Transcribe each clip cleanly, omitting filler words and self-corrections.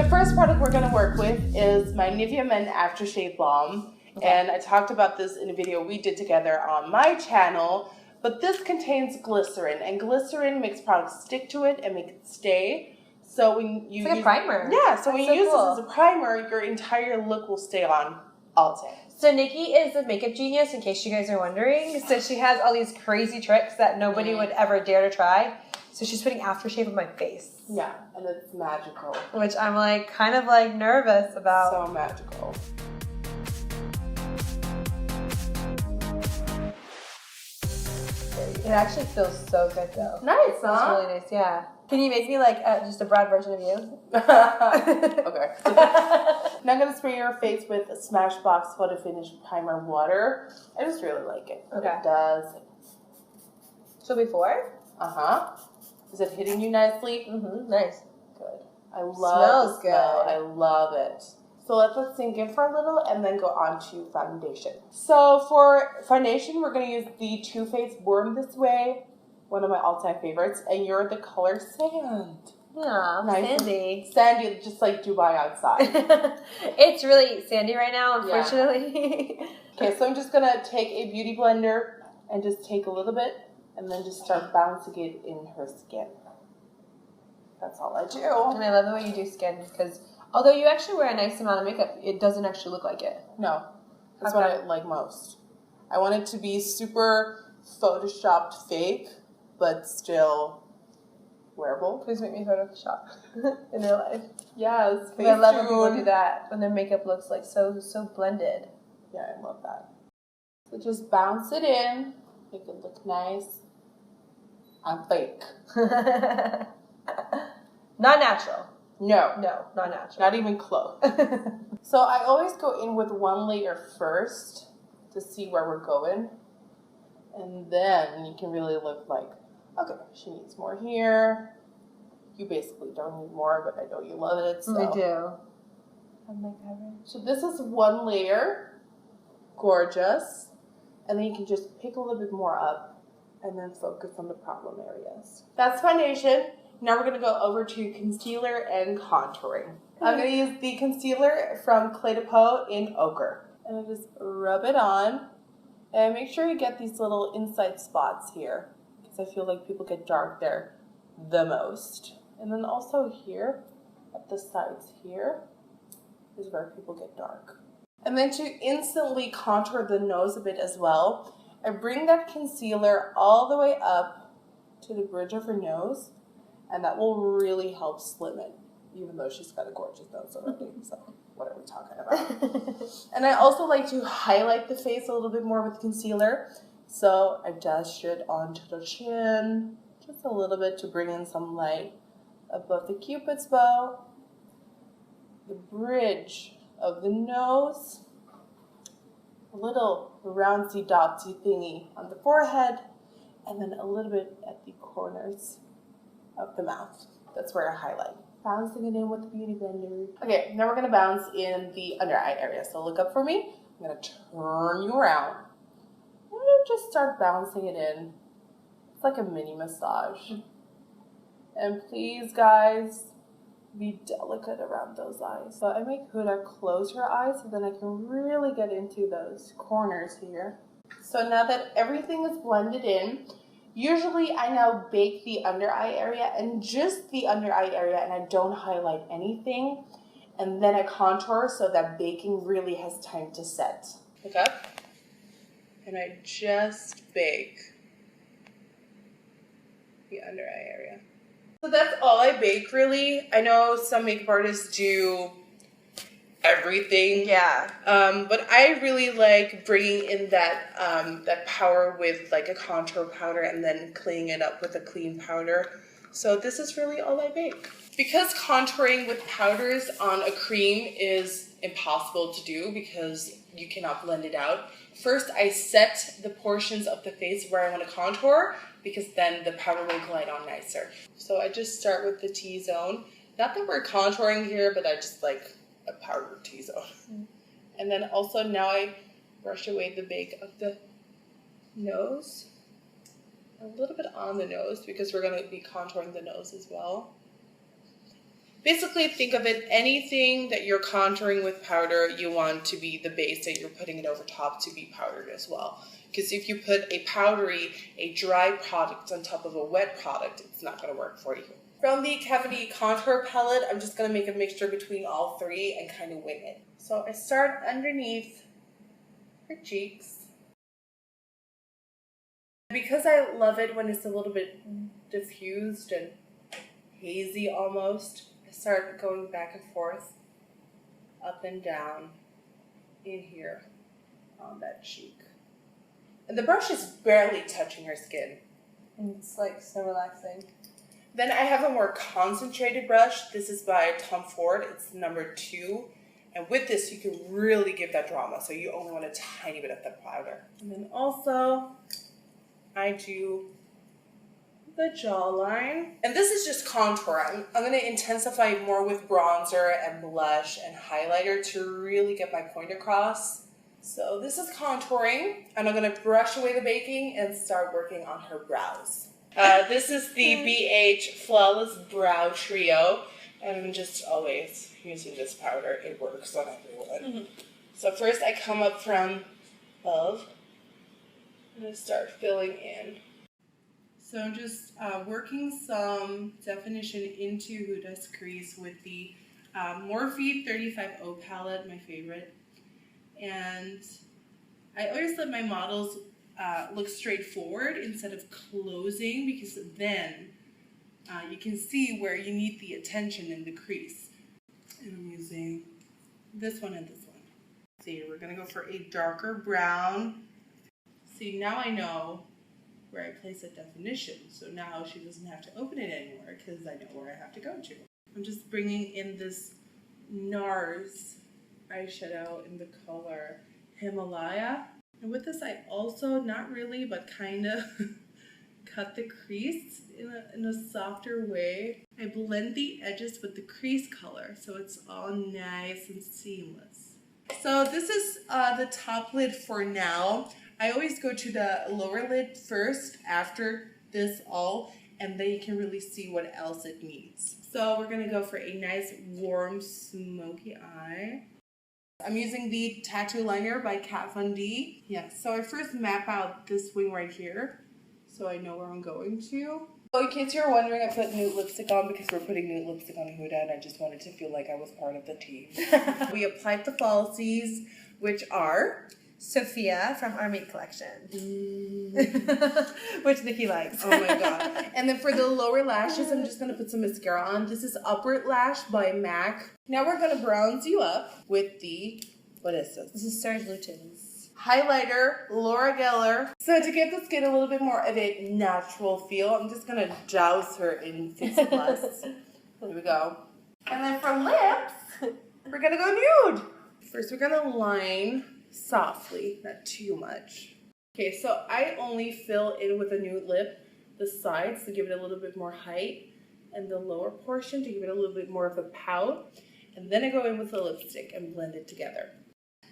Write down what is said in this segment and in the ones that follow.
The first product we're going to work with is my Nivea Men Aftershave Balm. Okay. And I talked about this in a video we did together on my channel. But this contains glycerin, and glycerin makes products stick to it and make it stay. So when you it's like a primer. Yeah, so when you use this as a primer, your entire look will stay on all day. So Nikki is a makeup genius, in case you guys are wondering. So she has all these crazy tricks that nobody would ever dare to try. So she's putting aftershave on my face. Yeah, and it's magical. Which I'm like, kind of like nervous about. So magical. It actually feels so good though. Nice, huh? It's really nice, yeah. Can you make me like just a broad version of you? Okay. Now I'm going to spray your face with a Smashbox Photo Finish Primer Water. I just really like it. Okay. It does. So before? Uh-huh. Is it hitting you nicely? Mm-hmm. Nice. Good. I love the smell. Good. I love it. So let that sink in for a little and then go on to foundation. So for foundation, we're going to use the Too Faced Born This Way, one of my all-time favorites, and you're the color Sand. Yeah, nice sandy. Sandy, just like Dubai outside. It's really sandy right now, unfortunately. Yeah. Okay, so I'm just going to take a beauty blender and just take a little bit and then just start bouncing it in her skin. That's all I do. And I love the way you do skin, because although you actually wear a nice amount of makeup, it doesn't actually look like it. No. That's what I like most. I want it to be super photoshopped fake, but still wearable. Please make me Photoshop in real life. Yes. I love when people do that, when their makeup looks like so blended. Yeah, I love that. So just bounce it in, make it look nice. I'm fake. Not natural. No. No, not natural. Not even close. So I always go in with one layer first to see where we're going. And then you can really look like, okay, she needs more here. You basically don't need more, but I know you love it. So. I do. So this is one layer. Gorgeous. And then you can just pick a little bit more up and then focus on the problem areas. That's foundation. Now we're going to go over to concealer and contouring. I'm going to use the concealer from Clé de Peau in Ochre. And I just rub it on. And make sure you get these little inside spots here, because I feel like people get dark there the most. And then also here, at the sides here, is where people get dark. And then to instantly contour the nose a bit as well, I bring that concealer all the way up to the bridge of her nose, and that will really help slim it, even though she's got a gorgeous nose already, so what are we talking about? And I also like to highlight the face a little bit more with concealer, so I dash it onto the chin, just a little bit to bring in some light above the Cupid's bow, the bridge of the nose, a little roundsy dotsy thingy on the forehead, and then a little bit at the corners of the mouth. That's where I highlight. Bouncing it in with the beauty blender. Okay, now we're gonna bounce in the under eye area. So look up for me. I'm gonna turn you around. And just start bouncing it in. It's like a mini massage. And please, guys, be delicate around those eyes. So I make Huda close her eyes so then I can really get into those corners here. So now that everything is blended in, usually I now bake the under eye area and just the under eye area, and I don't highlight anything. And then I contour so that baking really has time to set. Look up. And I just bake the under eye area. So that's all I bake, really. I know some makeup artists do everything. Yeah. But I really like bringing in that that power with like a contour powder and then cleaning it up with a clean powder. So this is really all I bake. Because contouring with powders on a cream is impossible to do because you cannot blend it out. First, I set the portions of the face where I want to contour because then the powder will glide on nicer. So I just start with the T-zone. Not that we're contouring here, but I just like a powder T-zone. Mm. And then also now I brush away the bake of the nose. A little bit on the nose because we're going to be contouring the nose as well. Basically, think of it, anything that you're contouring with powder, you want to be the base that you're putting it over top to be powdered as well. Because if you put a dry product on top of a wet product, it's not going to work for you. From the Cavity Contour Palette, I'm just going to make a mixture between all three and kind of wing it. So I start underneath her cheeks. Because I love it when it's a little bit diffused and hazy almost, I start going back and forth, up and down, in here, on that cheek. And the brush is barely touching her skin. And it's like so relaxing. Then I have a more concentrated brush. This is by Tom Ford. It's number 2. And with this, you can really give that drama. So you only want a tiny bit of the powder. And then also, I do the jawline. And this is just contour. I'm going to intensify more with bronzer and blush and highlighter to really get my point across. So this is contouring. And I'm going to brush away the baking and start working on her brows. This is the BH Flawless Brow Trio. And I'm just always using this powder. It works on everyone. So first I come up from above. I'm going to start filling in. So I'm just working some definition into Huda's crease with the Morphe 35O palette, my favorite. And I always let my models look straightforward instead of closing, because then you can see where you need the attention in the crease. And I'm using this one and this one. See, we're going to go for a darker brown. See, now I know where I place a definition. So now she doesn't have to open it anymore because I know where I have to go to. I'm just bringing in this NARS eyeshadow in the color Himalaya. And with this, I also, not really, but kind of cut the crease in a softer way. I blend the edges with the crease color so it's all nice and seamless. So this is the top lid for now. I always go to the lower lid first after this all, and then you can really see what else it needs. So we're gonna go for a nice warm smoky eye. I'm using the Tattoo Liner by Kat Von D. Yeah, so I first map out this wing right here so I know where I'm going to. So in case you're wondering, I put nude lipstick on because we're putting nude lipstick on Huda, and I just wanted to feel like I was part of the team. We applied the falsies, which are Sophia from our Meat Collection. Which Nikki likes. Oh my god. And then for the lower lashes, I'm just going to put some mascara on. This is Upward Lash by MAC. Now we're going to bronze you up with the, what is this? This is Serge Lutens highlighter, Laura Geller. So to give the skin a little bit more of a natural feel, I'm just going to douse her in Fix Plus. Here we go. And then for lips, we're going to go nude. First, we're going to line softly, not too much. Okay, so I only fill in with a nude lip the sides to give it a little bit more height, and the lower portion to give it a little bit more of a pout, and then I go in with the lipstick and blend it together.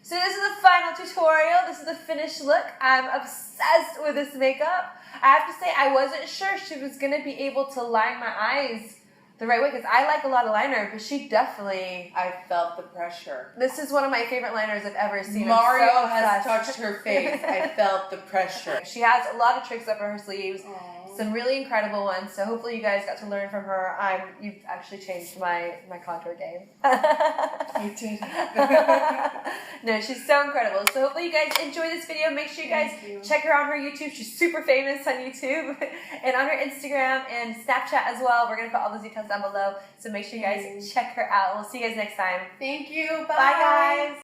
So this is the final tutorial. This is the finished look. I'm obsessed with this makeup. I have to say, I wasn't sure she was going to be able to line my eyes the right way, because I like a lot of liner, but she definitely... I felt the pressure. This is one of my favorite liners I've ever seen. Mario has touched her face. I felt the pressure. She has a lot of tricks up her sleeves. Aww. Some really incredible ones, so hopefully you guys got to learn from her. You've actually changed my contour game. You did. No, she's so incredible. So hopefully you guys enjoy this video. Make sure you guys check her out on her YouTube. She's super famous on YouTube. And on her Instagram and Snapchat as well. We're going to put all those details down below. So make sure you guys check her out. We'll see you guys next time. Thank you. Bye. Bye, guys.